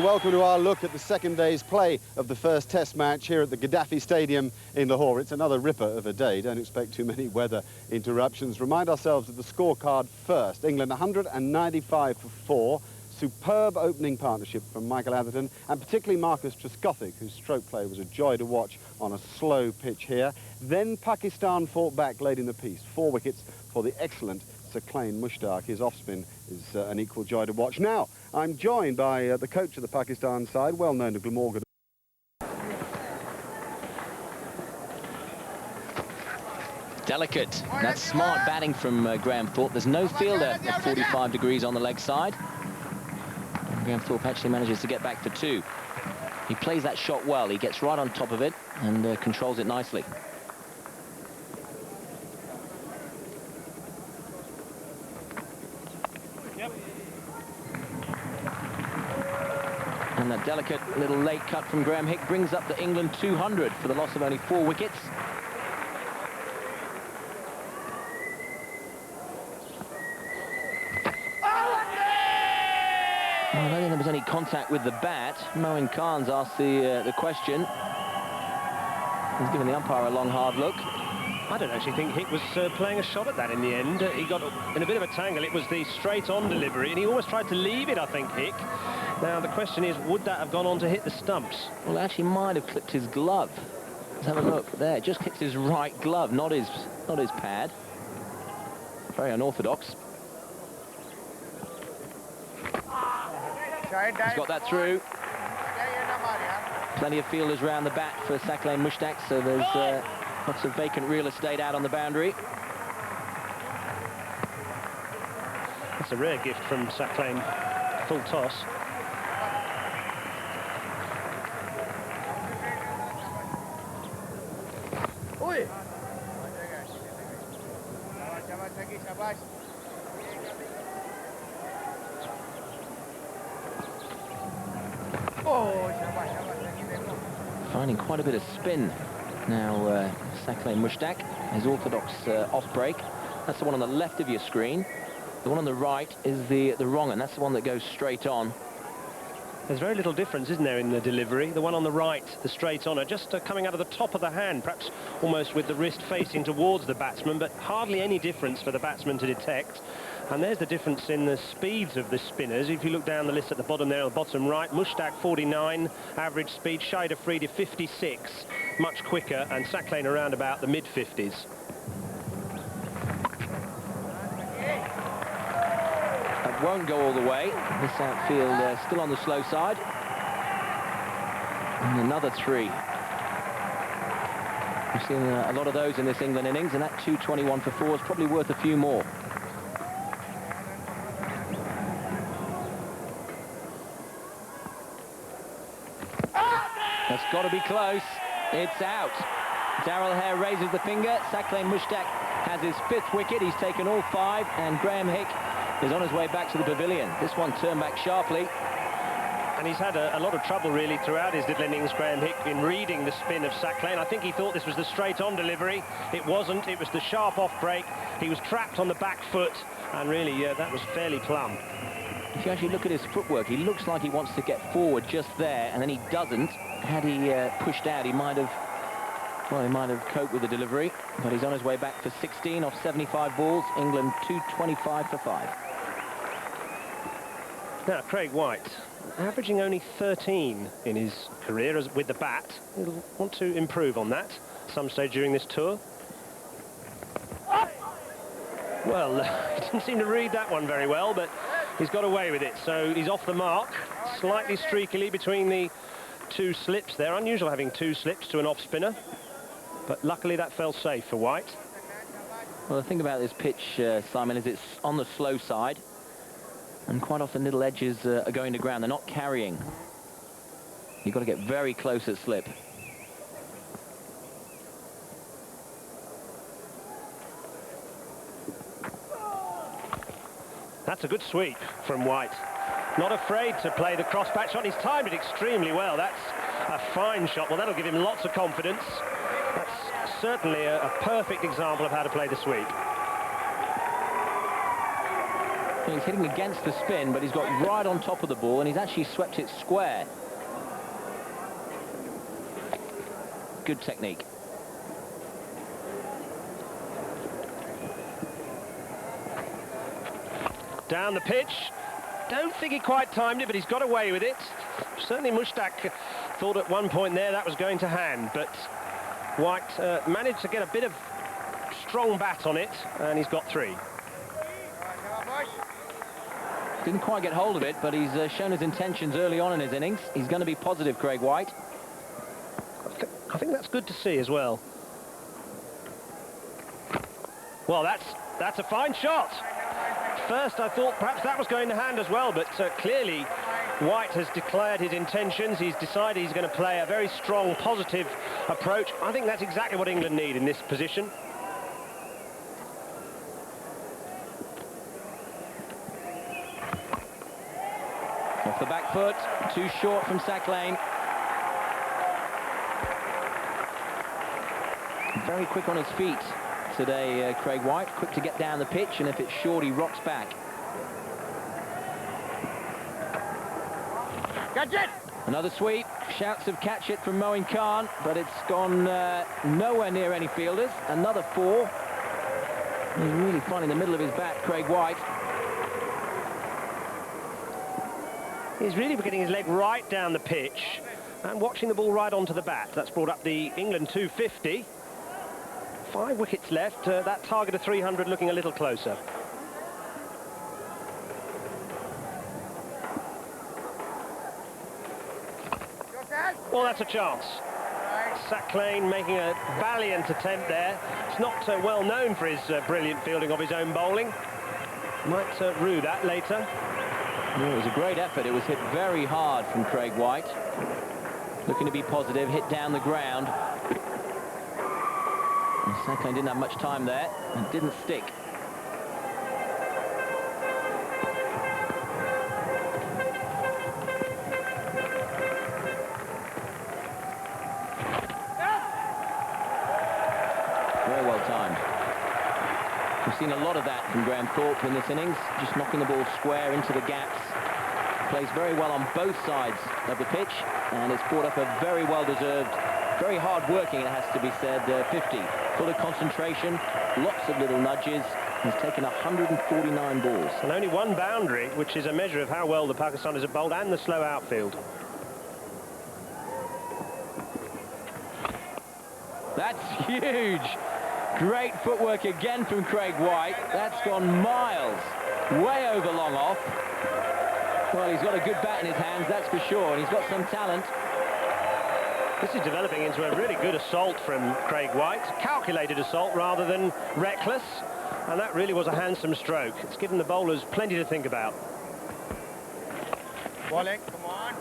welcome to our look at the second day's play of the first test match here at the Gaddafi Stadium in Lahore. It's another ripper of a day. Don't expect too many weather interruptions. Remind ourselves of the scorecard first. England 195 for 4. Superb opening partnership from Michael Atherton and particularly Marcus Trescothick, whose stroke play was a joy to watch on a slow pitch here. Then Pakistan fought back late in the piece. 4 wickets for the excellent Sir Clain Mushtaq. His off-spin is an equal joy to watch. Now, I'm joined by the coach of the Pakistan side, well known to Glamorgan. Delicate. That's smart batting from Graham Thorpe. There's no fielder at 45 degrees on the leg side. And Graham Thorpe actually manages to get back for 2. He plays that shot well. He gets right on top of it and controls it nicely. And that delicate little late cut from Graham Hick brings up the England 200 for the loss of only 4 wickets. Well, I don't think there was any contact with the bat. Moin Khan's asked the question. He's given the umpire a long, hard look. I don't actually think Hick was playing a shot at that in the end. He got in a bit of a tangle. It was the straight-on delivery, and he almost tried to leave it, I think, Hick. Now, the question is, would that have gone on to hit the stumps? Well, it actually might have clipped his glove. Let's have a look. There, it just clipped his right glove, not his pad. Very unorthodox. He's got that through. Plenty of fielders round the bat for Sir Clain Mushtaq, so there's lots of vacant real estate out on the boundary. That's a rare gift from Sir Clain. Full toss. Finding quite a bit of spin now. Sir Clain Mushtaq, his orthodox off break. That's the one on the left of your screen. The one on the right is the wrong one. That's the one that goes straight on. There's very little difference, isn't there, in the delivery? The one on the right, the straight on, just coming out of the top of the hand, perhaps almost with the wrist facing towards the batsman, but hardly any difference for the batsman to detect. And there's the difference in the speeds of the spinners. If you look down the list at the bottom there, on the bottom right, Mushtaq 49, average speed, Shahid Afridi 56, much quicker, and Sir Clain around about the mid-50s. That won't go all the way. This outfield still on the slow side. And another 3. We've seen a lot of those in this England innings, and that 221 for 4 is probably worth a few more. That's got to be close. It's out. Darrell Hare raises the finger. Sir Clain Mushtaq has his 5th wicket. He's taken all 5, and Graham Hick is on his way back to the pavilion. This one turned back sharply. And he's had a lot of trouble, really, throughout his little innings, Graham Hick, in reading the spin of Sir Clain. I think he thought this was the straight-on delivery. It wasn't. It was the sharp off-break. He was trapped on the back foot, and really, that was fairly plumb. If you actually look at his footwork, he looks like he wants to get forward just there, and then he doesn't. Had he pushed out, he might have coped with the delivery, but he's on his way back for 16 off 75 balls. England 225 for 5. Now, Craig White, averaging only 13 in his career with the bat. He'll want to improve on that at some stage during this tour. Well, he didn't seem to read that one very well, but he's got away with it, so he's off the mark. Slightly streakily between the 2 slips there. Unusual having 2 slips to an off-spinner, but luckily that fell safe for White. Well, the thing about this pitch, Simon, is it's on the slow side, and quite often little edges are going to ground. They're not carrying. You've got to get very close at slip. That's a good sweep from White. Not afraid to play the cross-patch shot. He's timed it extremely well. That's a fine shot. Well, that'll give him lots of confidence. That's certainly a perfect example of how to play the sweep. He's hitting against the spin, but he's got right on top of the ball, and he's actually swept it square. Good technique. Down the pitch. Don't think he quite timed it, but he's got away with it. Certainly Mushtaq thought at one point there that was going to hand, but White managed to get a bit of strong bat on it, and he's got 3. Didn't quite get hold of it, but he's shown his intentions early on in his innings. He's going to be positive, Craig White. I think that's good to see as well. Well, that's a fine shot. First, I thought perhaps that was going to hand as well, but clearly White has declared his intentions. He's decided he's going to play a very strong, positive approach. I think that's exactly what England need in this position. Off the back foot, too short from sack lane. Very quick on his feet today, Craig White. Quick to get down the pitch, and if it's short, he rocks back. Catch it! Another sweep. Shouts of catch it from Moeen Khan, but it's gone nowhere near any fielders. Another 4. He's really finding the middle of his bat, Craig White. He's really getting his leg right down the pitch and watching the ball right onto the bat. That's brought up the England 250. 5 wickets left. That target of 300 looking a little closer. Well, that's a chance. Sack Lane making a valiant attempt there. It's not well known for his brilliant fielding of his own bowling. Might rue that later. Yeah, it was a great effort. It was hit very hard from Craig White. Looking to be positive, hit down the ground. Sack Lane didn't have much time there. It didn't stick. Very well timed. We've seen a lot of that from Graham Thorpe in this innings, just knocking the ball square into the gaps. Plays very well on both sides of the pitch, and it's brought up a very well-deserved, very hard-working, it has to be said, 50. Full of concentration, lots of little nudges. He's taken 149 balls. And only 1 boundary, which is a measure of how well the Pakistanis have bowled and the slow outfield. That's huge. Great footwork again from Craig White. That's gone miles, way over long off. Well, he's got a good bat in his hands, that's for sure, and he's got some talent. This is developing into a really good assault from Craig White. Calculated assault rather than reckless. And that really was a handsome stroke. It's given the bowlers plenty to think about. Bowling, come on.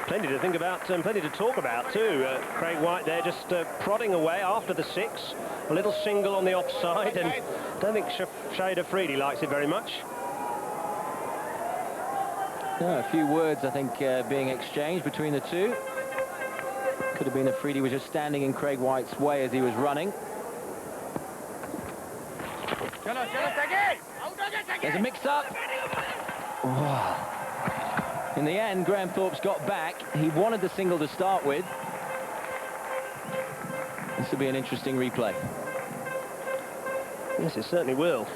Plenty to think about and plenty to talk about too. Craig White there just prodding away after the 6. A little single on the offside, and don't think Shahid Afridi likes it very much. Yeah, a few words, I think, being exchanged between the two. Could have been Afridi was just standing in Craig White's way as he was running. There's a mix-up. Oh. In the end, Graham Thorpe's got back. He wanted the single to start with. This will be an interesting replay. Yes, it certainly will.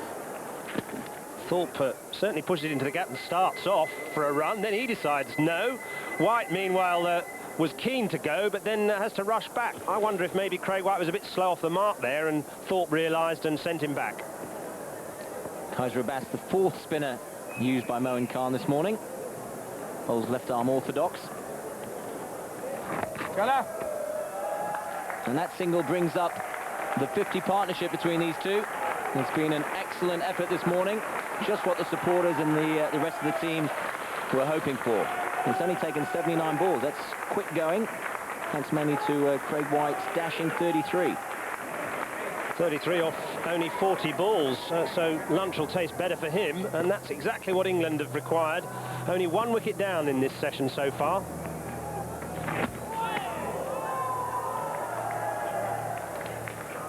Thorpe certainly pushes it into the gap and starts off for a run. Then he decides no. White, meanwhile, was keen to go, but then has to rush back. I wonder if maybe Craig White was a bit slow off the mark there, and Thorpe realised and sent him back. Kaiser Abbas, the 4th spinner used by Moeen Khan this morning. Bowls left arm orthodox. And that single brings up the 50 partnership between these two. It's been an excellent effort this morning. Just what the supporters and the rest of the team were hoping for. It's only taken 79 balls. That's quick going. Thanks mainly to Craig White's dashing 33. 33 off only 40 balls, so lunch will taste better for him, and that's exactly what England have required. Only 1 wicket down in this session so far.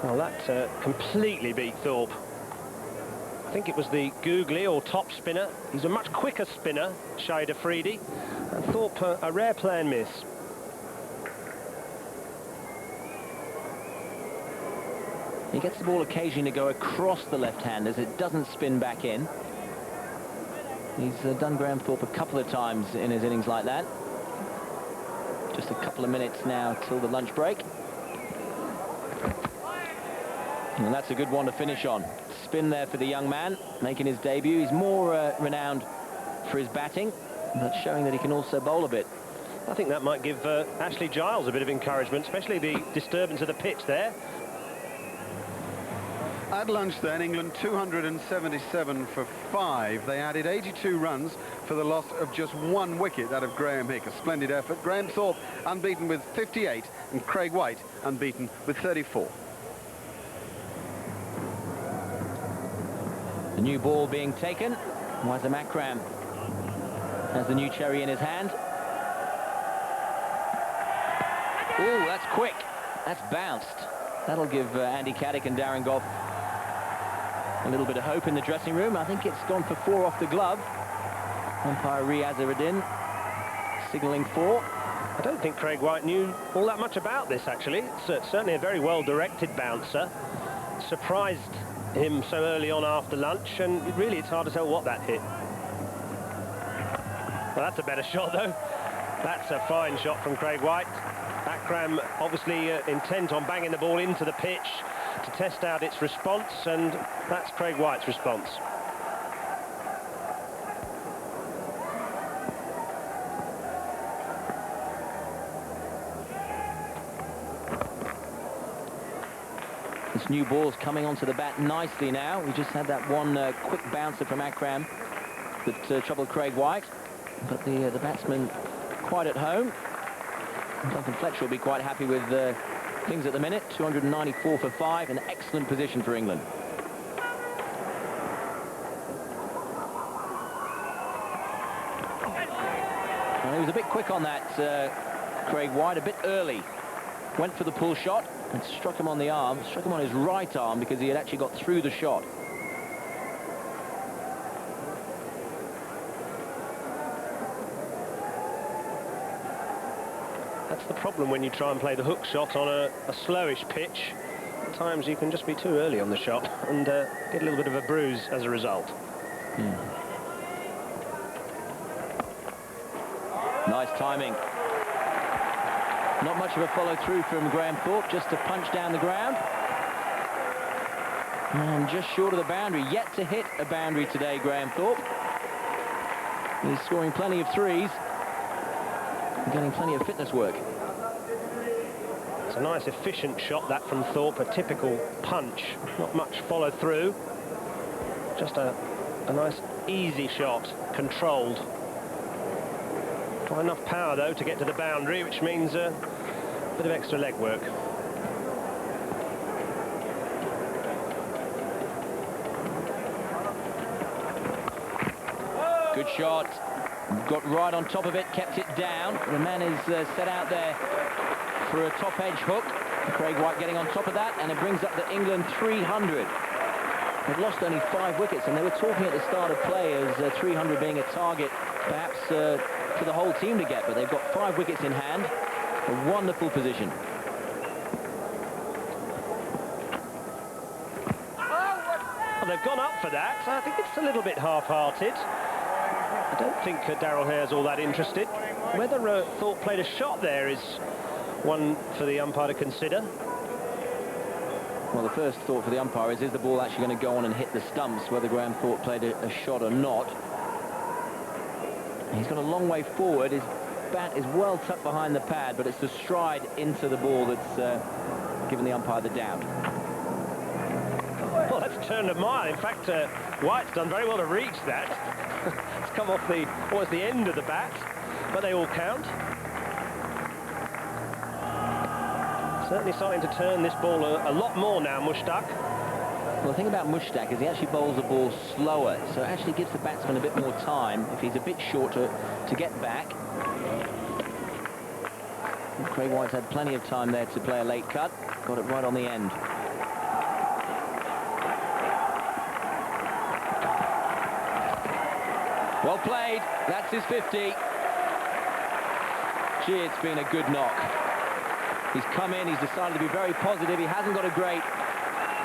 Well, that completely beat Thorpe. I think it was the googly or top spinner. He's a much quicker spinner, Shahid Afridi. And Thorpe, a rare play and miss. He gets the ball occasionally to go across the left-handers. It doesn't spin back in. He's done Graham Thorpe a couple of times in his innings like that. Just a couple of minutes now till the lunch break. And that's a good one to finish on. Spin there for the young man, making his debut. He's more renowned for his batting, but showing that he can also bowl a bit. I think that might give Ashley Giles a bit of encouragement, especially the disturbance of the pitch there. At lunch then, England 277 for 5. They added 82 runs for the loss of just 1 wicket, that of Graham Hick. A splendid effort. Graham Thorpe unbeaten with 58 and Craig White unbeaten with 34. The new ball being taken. Wazam Akram has the new cherry in his hand. Oh, that's quick. That's bounced. That'll give Andy Caddick and Darren Gough a little bit of hope in the dressing room. I think it's gone for 4 off the glove. Umpire Riaz Aradin signalling 4. I don't think Craig White knew all that much about this, actually. It's certainly a very well-directed bouncer. Surprised him so early on after lunch, and really it's hard to tell what that hit. Well, that's a better shot, though. That's a fine shot from Craig White. Akram obviously intent on banging the ball into the pitch to test out its response, and that's Craig White's response. This new ball's coming onto the bat nicely now. We just had that one quick bouncer from Akram that troubled Craig White, but the batsman quite at home. Duncan Fletcher will be quite happy with things at the minute. 294 for 5, an excellent position for England. Well, he was a bit quick on that, Craig White, a bit early. Went for the pull shot and struck him on the arm, struck him on his right arm because he had actually got through the shot. That's the problem when you try and play the hook shot on a slowish pitch. At times you can just be too early on the shot and get a little bit of a bruise as a result. Nice timing. Not much of a follow-through from Graham Thorpe, just a punch down the ground. And just short of the boundary, yet to hit a boundary today, Graham Thorpe. He's scoring plenty of 3s. Getting plenty of fitness work. It's a nice efficient shot, that, from Thorpe, a typical punch. Not much follow through. Just a nice easy shot, controlled. Got enough power, though, to get to the boundary, which means a bit of extra leg work. Good shot. Got right on top of it, kept it down. The man is set out there for a top edge hook. Craig White getting on top of that, and it brings up the England 300. They've lost only 5 wickets, and they were talking at the start of play as 300 being a target, perhaps for the whole team to get, but they've got 5 wickets in hand. A wonderful position. Well, they've gone up for that. I think it's a little bit half-hearted. I don't think Darryl Hare's all that interested. Whether Thorpe played a shot there is one for the umpire to consider. Well, the first thought for the umpire is the ball actually going to go on and hit the stumps, whether Graham Thorpe played a shot or not. He's got a long way forward. His bat is well tucked behind the pad, but it's the stride into the ball that's given the umpire the doubt. Well, that's turned a mile. In fact, White's done very well to reach that. It's come off almost the end of the bat, but they all count. Certainly starting to turn this ball a lot more now, Mushtaq. Well, the thing about Mushtaq is he actually bowls the ball slower, so it actually gives the batsman a bit more time if he's a bit short to get back. And Craig White's had plenty of time there to play a late cut. Got it right on the end. Well played. That's his 50. Gee, it's been a good knock. He's come in, he's decided to be very positive. He hasn't got a great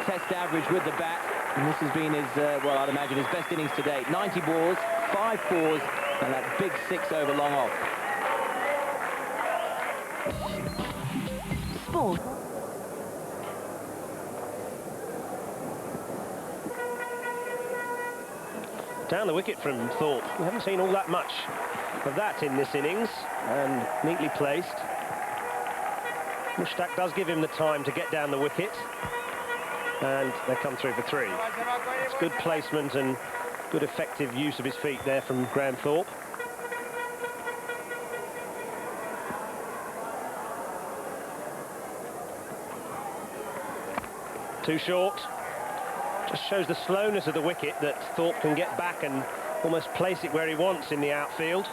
test average with the bat. And this has been his, well, I'd imagine his best innings to date. 90 balls, 5 fours, and that big 6 over long off. Sport. Down the wicket from Thorpe. We haven't seen all that much of that in this innings, and neatly placed. Mushtaq does give him the time to get down the wicket, and they come through for 3. It's good placement and good effective use of his feet there from Graham Thorpe. Too short. Just shows the slowness of the wicket that Thorpe can get back and almost place it where he wants in the outfield.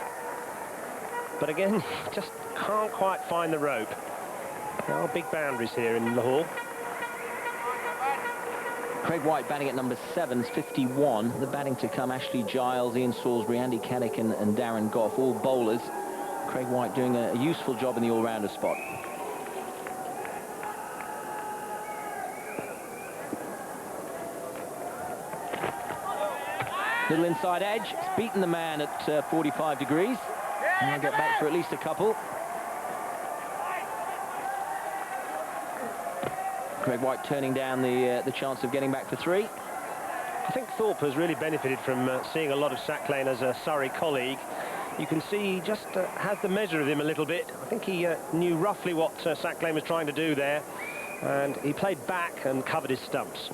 But again, just can't quite find the rope. There are big boundaries here in Lahore. Craig White batting at number 7's 51. The batting to come, Ashley Giles, Ian Salisbury, Andy Caddick and Darren Goff, all bowlers. Craig White doing a useful job in the all-rounder spot. Little inside edge. It's beaten the man at 45 degrees. And he'll get back for at least a couple. Craig White turning down the chance of getting back for 3. I think Thorpe has really benefited from seeing a lot of Sack Lane as a Surrey colleague. You can see he just has the measure of him a little bit. I think he knew roughly what Sack Lane was trying to do there, and he played back and covered his stumps.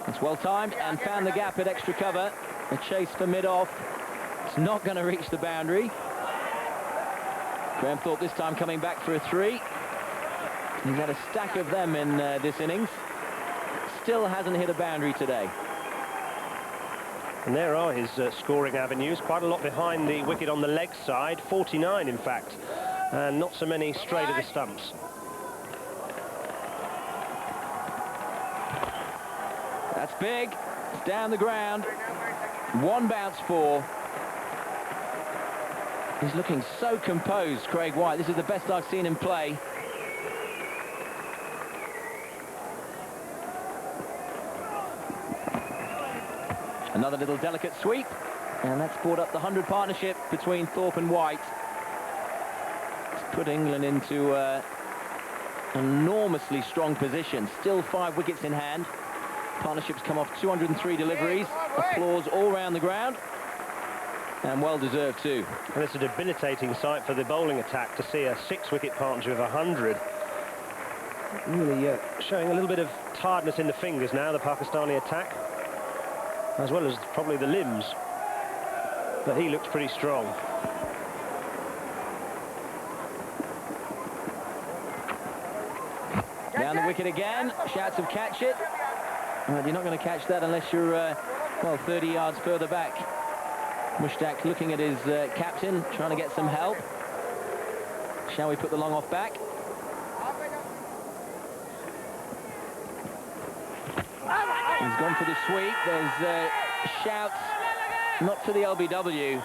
It's well timed and found the gap at extra cover. A chase for mid-off. It's not going to reach the boundary. Graham Thorpe this time coming back for a 3. He's had a stack of them in this innings. Still hasn't hit a boundary today. And there are his scoring avenues. Quite a lot behind the wicket on the leg side. 49, in fact. And not so many straight at the stumps. That's big. It's down the ground. 1 bounce 4. He's looking so composed, Craig White. This is the best I've seen him play. Another little delicate sweep, and that's brought up the 100 partnership between Thorpe and White. It's put England into an enormously strong position. Still 5 wickets in hand. Partnership's come off 203 deliveries. Applause all round the ground. And well deserved too. And it's a debilitating sight for the bowling attack to see a 6-wicket partnership of 100. Really showing a little bit of tiredness in the fingers now, the Pakistani attack, as well as probably the limbs. But he looks pretty strong. Down the wicket again. Shouts of catch it. Well, you're not going to catch that unless you're, well, 30 yards further back. Mushtaq looking at his captain, trying to get some help. Shall we put the long off back? He's gone for the sweep. There's shouts, not for the LBW,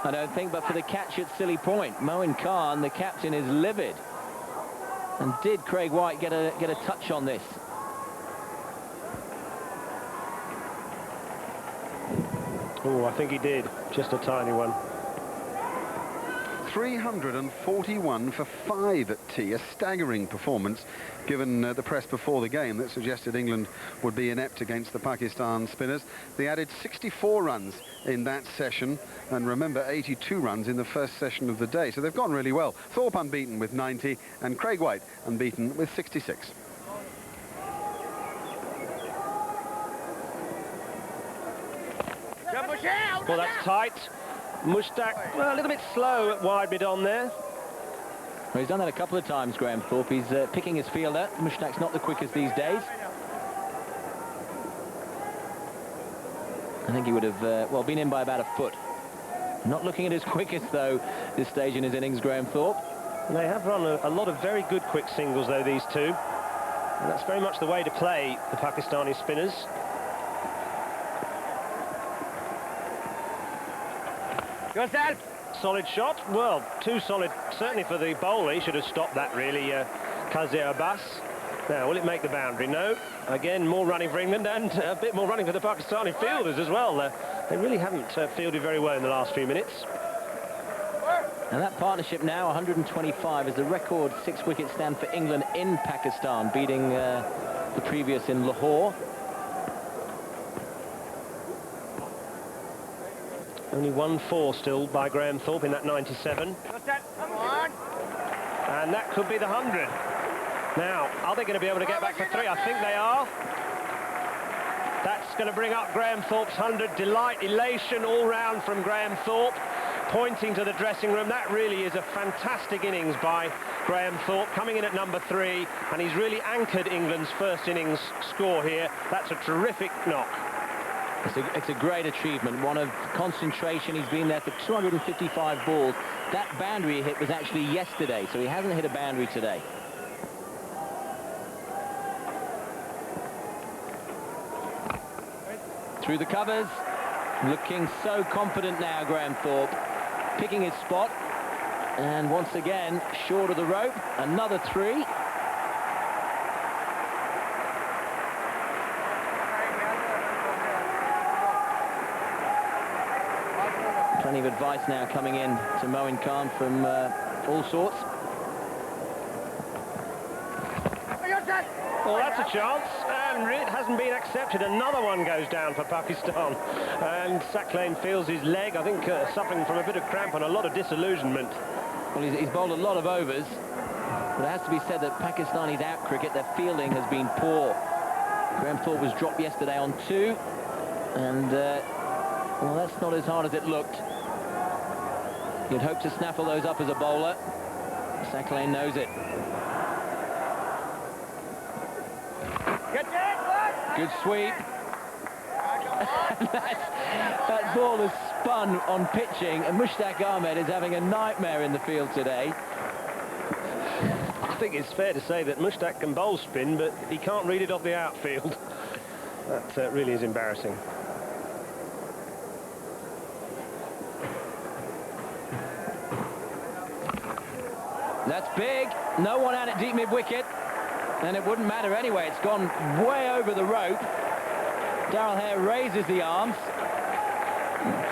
I don't think, but for the catch at Silly Point. Moin Khan, the captain, is livid. And did Craig White get a touch on this? Oh, I think he did. Just a tiny one. 341 for 5 at tea, a staggering performance given the press before the game that suggested England would be inept against the Pakistan spinners. They added 64 runs in that session, and remember 82 runs in the first session of the day, so they've gone really well. Thorpe unbeaten with 90 and Craig White unbeaten with 66. Well, that's tight. Mushtaq, well, a little bit slow at wide mid-on there. Well, he's done that a couple of times, Graham Thorpe. He's picking his fielder. Mushtaq's not the quickest these days. I think he would have, well, been in by about a foot. Not looking at his quickest, though, this stage in his innings, Graham Thorpe. And they have run a lot of very good quick singles, though, these two. And that's very much the way to play the Pakistani spinners. Solid shot. Well, too solid, certainly for the bowler. He should have stopped that, really, Kazir Abbas. Now, will it make the boundary? No. Again, more running for England and a bit more running for the Pakistani fielders as well. They really haven't fielded very well in the last few minutes. And that partnership now, 125, is the record 6-wicket stand for England in Pakistan, beating the previous in Lahore. Only 1-4 still by Graham Thorpe in that 97. Come on. And that could be the 100. Now, are they going to be able to get back for 3? I think they are. That's going to bring up Graham Thorpe's 100. Delight, elation all round from Graham Thorpe, pointing to the dressing room. That really is a fantastic innings by Graham Thorpe, coming in at number 3, and he's really anchored England's first innings score here. That's a terrific knock. It's a great achievement, one of concentration. He's been there for 255 balls. That boundary he hit was actually yesterday, so he hasn't hit a boundary today. Through the covers, looking so confident now, Graham Thorpe, picking his spot, and once again short of the rope. Another 3. Plenty of advice now coming in to Moin Khan from all sorts. Well, that's a chance, and it hasn't been accepted. Another one goes down for Pakistan, and Saqlain feels his leg, I think, suffering from a bit of cramp and a lot of disillusionment. Well, he's bowled a lot of overs, but it has to be said that Pakistani's out cricket, their fielding has been poor. Graham Thorpe was dropped yesterday on 2, and well, that's not as hard as it looked. You'd hope to snaffle those up as a bowler. Saqlain knows it. Good sweep. that ball is spun on pitching, and Mushtaq Ahmed is having a nightmare in the field today. I think it's fair to say that Mushtaq can bowl spin, but he can't read it off the outfield. That really is embarrassing. That's big. No one out at deep mid-wicket. And it wouldn't matter anyway. It's gone way over the rope. Darrell Hare raises the arms.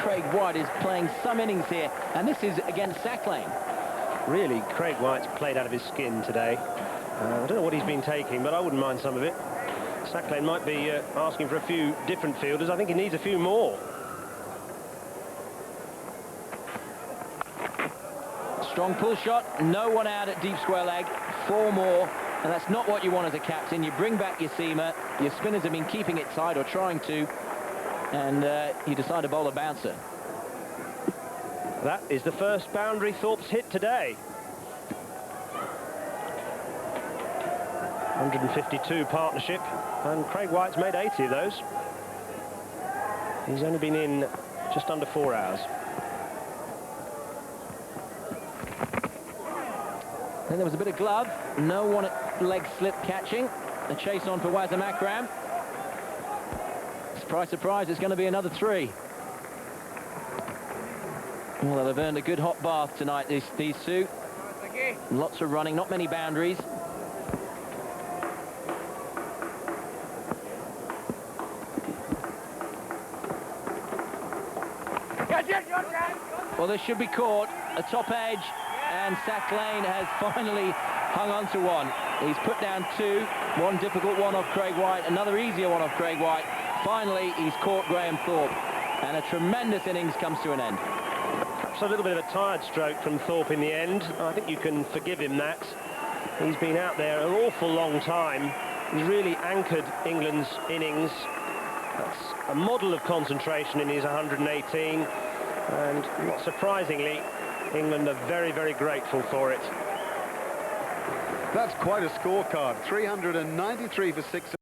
Craig White is playing some innings here, and this is against Saqlain. Really, Craig White's played out of his skin today. I don't know what he's been taking, but I wouldn't mind some of it. Saqlain might be asking for a few different fielders. I think he needs a few more. Strong pull shot. No one out at deep square leg. 4 more. And that's not what you want as a captain. You bring back your seamer. Your spinners have been keeping it tight or trying to. And you decide to bowl a bouncer. That is the first boundary Thorpe's hit today. 152 partnership. And Craig White's made 80 of those. He's only been in just under 4 hours. Then there was a bit of glove. No one at leg slip catching. The chase on for Wazam Akram. Surprise, surprise, it's going to be another 3. Well, they'll have earned a good hot bath tonight, these two. Lots of running, not many boundaries. Well, this should be caught. A top edge. And Saqlain has finally hung on to 1. He's put down 2. 1 difficult one off Craig White, another easier one off Craig White. Finally, he's caught Graham Thorpe, and a tremendous innings comes to an end. Perhaps a little bit of a tired stroke from Thorpe in the end. I think you can forgive him that. He's been out there an awful long time. He's really anchored England's innings. That's a model of concentration in his 118. And not surprisingly, England are very, very grateful for it. That's quite a scorecard. 393 for 6.